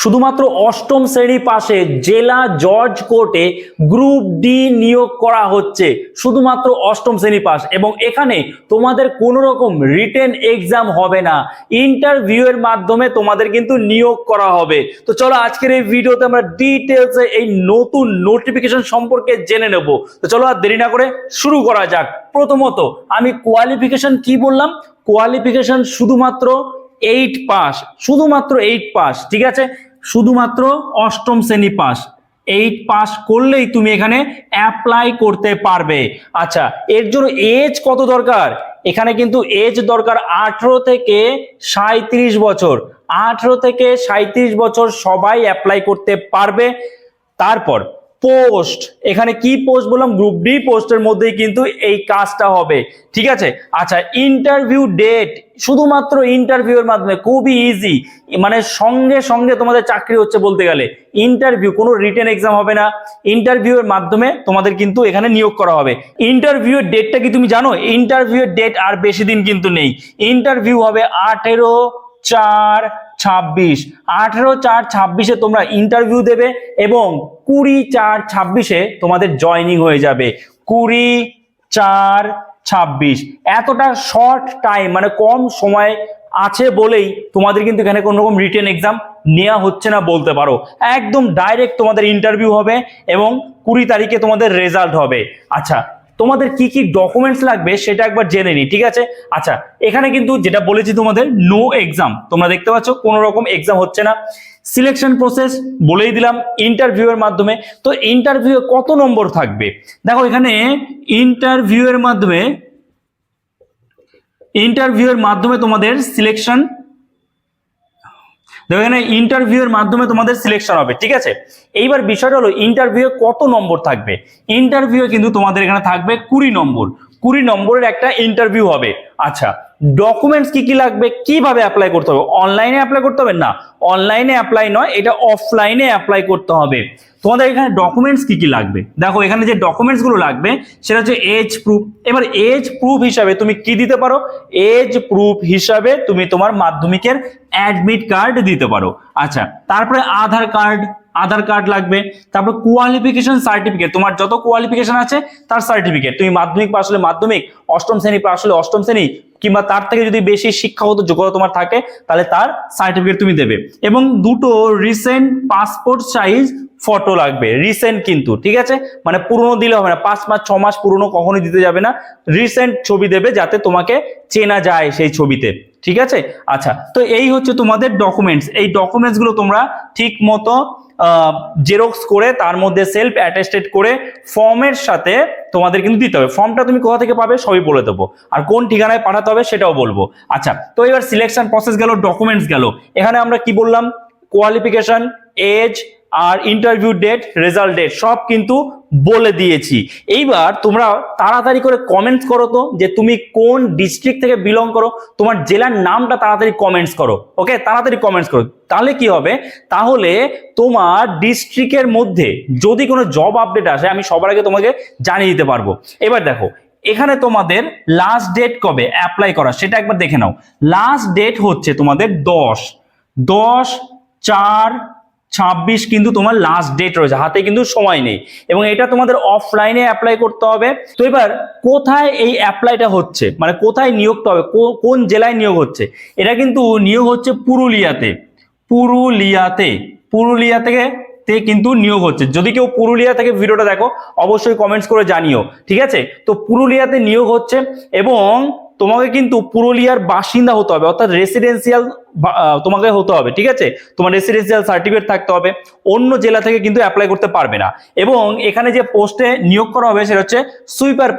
শুধুমাত্র অষ্টম শ্রেণী পাশে জেলা জজ কোর্টে গ্রুপ ডি নিয়োগ করা হচ্ছে, শুধুমাত্র অষ্টম শ্রেণী পাস। এবং এখানে তোমাদের কোনো রকম রিটেন এক্সাম হবে না, ইন্টারভিউ এর মাধ্যমে তোমাদের কিন্তু নিয়োগ করা হবে। তো চলো আজকের এই ভিডিওতে আমরা ডিটেলসে এই নতুন নোটিফিকেশন সম্পর্কে জেনে নেব। তো চলো আর দেরি না করে শুরু করা যাক। প্রথমত আমি কোয়ালিফিকেশন কি বললাম, কোয়ালিফিকেশন শুধুমাত্র 8 পাস, শুধুমাত্র 8 পাস, ঠিক আছে, শুধুমাত্র অষ্টম শ্রেণী পাস। 8 পাস করলেই তুমি এখানে অ্যাপ্লাই করতে পারবে। আচ্ছা, এর জন্য এজ কত দরকার? এখানে কিন্তু এজ দরকার 18 থেকে 37 বছর। 18 থেকে 37 বছর সবাই অ্যাপ্লাই করতে পারবে। তারপর পোস্ট, এখানে কি পোস্ট বললাম, গ্রুপ ডি পোস্টের মধ্যেই কিন্তু এই কাজটা হবে, ঠিক আছে। আচ্ছা, ইন্টারভিউ ডেট, শুধুমাত্র ইন্টারভিউ এর মাধ্যমে, খুবই ইজি, মানে সঙ্গে সঙ্গে তোমাদের চাকরি হচ্ছে বলতে গেলে। ইন্টারভিউ, কোনো রিটেন এক্সাম হবে না, ইন্টারভিউ এর মাধ্যমে তোমাদের কিন্তু এখানে নিয়োগ করা হবে। ইন্টারভিউ এর ডেটটা কি তুমি জানো? ইন্টারভিউ এর ডেট আর বেশি দিন কিন্তু নেই। ইন্টারভিউ হবে 18/4/26, 18/4/26 তোমরা ইন্টারভিউ দেবে এবং 20/4/26 তোমাদের জয়নিং হয়ে যাবে। 20/4/26, এতটা শর্ট টাইম, মানে কম সময় আছে বলেই তোমাদের কিন্তু এখানে কোনো রকম রিটেন এক্সাম নেওয়া হচ্ছে না বলতে পারো। একদম ডাইরেক্ট তোমাদের ইন্টারভিউ হবে এবং 20 তারিখে তোমাদের রেজাল্ট হবে। আচ্ছা, তোমাদের কি কি ডকুমেন্টস লাগবে সেটা একবার জেনে নি, ঠিক আছে। আচ্ছা, এখানে কিন্তু যেটা বলেছি তোমাদের নো এক্সাম, তোমরা দেখতে পাচ্ছ কোনো রকম এক্সাম হচ্ছে না। সিলেকশন প্রসেস বলেই দিলাম ইন্টারভিউ এর মাধ্যমে। তো ইন্টারভিউ কত নম্বর থাকবে দেখো, এখানে ইন্টারভিউ এর মাধ্যমে তোমাদের সিলেকশন, দেখো এখানে ইন্টারভিউ এর মাধ্যমে তোমাদের সিলেকশন হবে, ঠিক আছে। এইবার বিষয়টা হলো ইন্টারভিউ কত নম্বর থাকবে। ইন্টারভিউ কিন্তু তোমাদের এখানে থাকবে 20 নম্বর, 20 নম্বরের একটা ইন্টারভিউ হবে। আচ্ছা, ডকুমেন্টস কি কি লাগবে, কিভাবে অ্যাপ্লাই করতে হবে? অনলাইনে অ্যাপ্লাই করতে হবে না, অনলাইনে অ্যাপ্লাই নয়, এটা অফলাইনে অ্যাপ্লাই করতে হবে। তোমাদের এখানে ডকুমেন্টস কি কি লাগবে দেখো, এখানে যে ডকুমেন্টস গুলো লাগবে সেটা হচ্ছে এজ প্রুফ। এবার এজ প্রুফ হিসাবে তুমি কি দিতে পারো? এজ প্রুফ হিসাবে তুমি তোমার মাধ্যমিকের অ্যাডমিট কার্ড দিতে পারো। আচ্ছা, তারপরে আধার কার্ড লাগবে। তারপর কোয়ালিফিকেশন সার্টিফিকেট, তোমার যত কোয়ালিফিকেশন আছে তার সার্টিফিকেট। তুমি মাধ্যমিক পাস হলে মাধ্যমিক, অষ্টম শ্রেণী পাস হলে অষ্টম শ্রেণী, কিংবা তার থেকে যদি বেশি শিক্ষাগত যোগ্যতা তোমার থাকে তাহলে তার সার্টিফিকেট তুমি দেবে। এবং দুটো রিসেন্ট পাসপোর্ট সাইজ ফটো লাগবে, রিসেন্ট কিন্তু, ঠিক আছে, মানে পুরনো দিলে হবে না, 5 মাস 6 মাস পুরনো কখনোই দিতে যাবে না, রিসেন্ট ছবি দেবে যাতে তোমাকে চেনা যায় সেই ছবিতে, ঠিক আছে। আচ্ছা, তো এই হচ্ছে তোমাদের ডকুমেন্টস। এই ডকুমেন্টস গুলো তোমরা ঠিক মতো জেরক্স করে তার মধ্যে সেলফ অ্যাটেস্টেড করে ফর্মের সাথে তোমাদের কিন্তু দিতে হবে। ফর্মটা তুমি কোথা থেকে পাবে সবই বলে দেবো, আর কোন ঠিকানায় পাঠাতে হবে সেটাও বলবো। আচ্ছা, তো এবার সিলেকশন প্রসেস গেল, ডকুমেন্টস গেল। এখানে আমরা কি বললাম, কোয়ালিফিকেশন, এজ আর ইন্টারভিউ ডেট, রেজাল্ট ডেট সব কিন্তু বলে দিয়েছি। এইবার তোমরা তাড়াতাড়ি করে কমেন্টস করো তো যে তুমি কোন ডিস্ট্রিক্ট থেকে বিলং করো, তোমার জেলার নামটা তাড়াতাড়ি কমেন্টস করো। ওকে, তাড়াতাড়ি কমেন্টস করো, তাহলে কি হবে, তাহলে তোমার ডিস্ট্রিক্টের মধ্যে যদি কোনো জব আপডেট আসে আমি সবার আগে তোমাকে জানিয়ে দিতে পারবো। এবার দেখো এখানে তোমাদের লাস্ট ডেট কবে অ্যাপ্লাই করা সেটা একবার দেখে নাও। লাস্ট ডেট হচ্ছে তোমাদের 10/4/26 কিন্তু তোমার লাস্ট ডেট রয়েছে, হাতে কিন্তু সময় নেই, এবং এটা তোমাদের অফলাইনে অ্যাপ্লাই করতে হবে। তো এবার কোথায় এই অ্যাপ্লাইটা হচ্ছে, মানে কোথায় নিয়োগটা হবে, কোন জেলায় নিয়োগ হচ্ছে? এটা কিন্তু নিয়োগ হচ্ছে পুরুলিয়া থেকে কিন্তু নিয়োগ হচ্ছে। যদি কেউ পুরুলিয়া থেকে ভিডিওটা দেখো অবশ্যই কমেন্টস করে জানিও, ঠিক আছে। তো পুরুলিয়াতে নিয়োগ হচ্ছে এবং তোমাকে কিন্তু পুরুলিয়ার বাসিন্দা হতে হবে, অর্থাৎ রেসিডেন্সিয়াল তোমাকে হতে হবে, ঠিক আছে। তোমার রেসিডেন্সিয়াল সার্টিফিকেট থাকতে হবে, অন্য জেলা থেকে কিন্তু অ্যাপ্লাই করতে পারবে না। এবং এখানে যে পোস্টে নিয়োগ করা হবে সেটা হচ্ছে সুইপার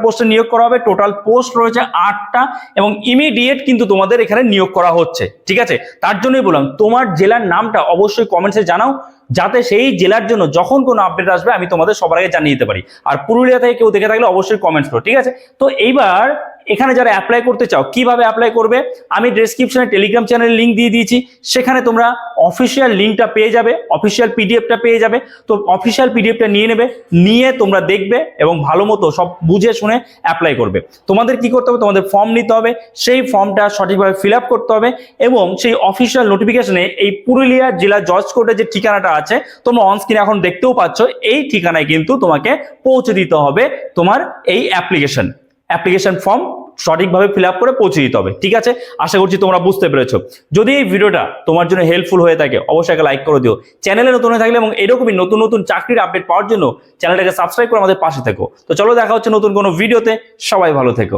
পোস্টে নিয়োগ করা হবে। টোটাল পোস্ট রয়েছে 8টা এবং ইমিডিয়েট কিন্তু তোমাদের এখানে নিয়োগ করা হচ্ছে, ঠিক আছে। তার জন্যই বললাম তোমার জেলার নামটা অবশ্যই কমেন্টসে জানাও, যাতে সেই জেলার জন্য যখন কোনো আপডেট আসবে আমি তোমাদের সবার আগে জানিয়ে দিতে পারি। আর পুরুলিয়া থেকে কেউ দেখে থাকলে অবশ্যই কমেন্টস করো, ঠিক আছে। তো এইবার এখানে যারা অ্যাপ্লাই করতে চাও কিভাবে অ্যাপ্লাই করবে, আমি ডেসক্রিপশনে টেলিগ্রাম চ্যানেলের লিঙ্ক দিয়ে দিয়েছি, সেখানে তোমরা অফিসিয়াল লিঙ্কটা পেয়ে যাবে, অফিসিয়াল পিডিএফটা পেয়ে যাবে। তো অফিসিয়াল পিডিএফটা নিয়ে নেবে, নিয়ে তোমরা দেখবে এবং ভালো মতো সব বুঝে শুনে অ্যাপ্লাই করবে। তোমাদের কি করতে হবে, তোমাদের ফর্ম নিতে হবে, সেই ফর্মটা সঠিকভাবে ফিল আপ করতে হবে এবং সেই অফিসিয়াল নোটিফিকেশনে এই পুরুলিয়া জেলা জজ কোর্টের যে ঠিকানাটা আছে তোমরা অন স্ক্রিনে এখন দেখতেও পাচ্ছ, এই ঠিকানায় কিন্তু তোমাকে পৌঁছে দিতে হবে তোমার এই অ্যাপ্লিকেশন ফর্ম সঠিকভাবে ফিল আপ করে পৌঁছে দিতে হবে। ঠিক আছে, আশা করছি তোমরা বুঝতে পেরেছো। যদি এই ভিডিওটা তোমার জন্য হেল্পফুল হয়ে থাকে অবশ্যই একটা লাইক করে দিও। চ্যানেলে নতুন হয়ে থাকলে এবং এরকমই নতুন নতুন চাকরির আপডেট পাওয়ার জন্য চ্যানেলটাকে সাবস্ক্রাইব করে আমাদের পাশে থেকো। তো চলো দেখা হচ্ছে নতুন কোনো ভিডিওতে, সবাই ভালো থেকো।